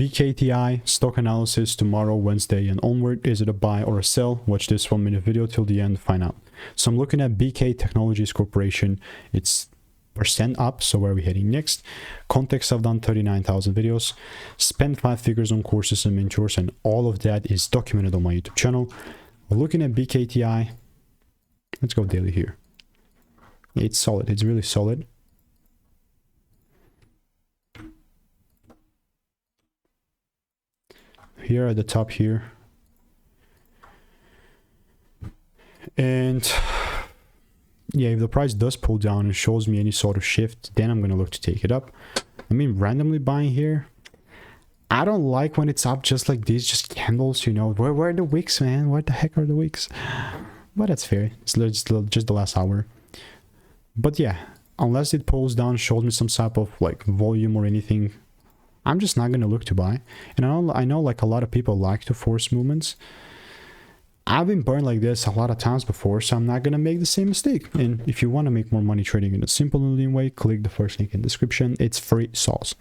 BKTI stock analysis tomorrow, Wednesday and onward. Is it a buy or a sell? Watch this 1-minute video till the end to find out. So I'm looking at BK Technologies Corporation. It's % up, so where are we heading next? Context, I've done 39,000 videos, spent 5 figures on courses and mentors, and all of that is documented on my YouTube channel. We're looking at BKTI. Let's go daily here. It's solid, it's really solid. Here at the top here, and yeah, if the price does pull down and shows me any sort of shift, then I'm gonna look to take it up. I mean, randomly buying here, I don't like when it's up just like this, just candles, you know. Where are the wicks, man? What the heck are the wicks? But that's fair, it's just the last hour. But yeah, unless it pulls down, shows me some type of like volume or anything, I'm just not going to look to buy. And I know like a lot of people like to force movements. I've been burned like this a lot of times before, so I'm not going to make the same mistake. And if you want to make more money trading in a simple and lean way, click the first link in the description. It's free sauce.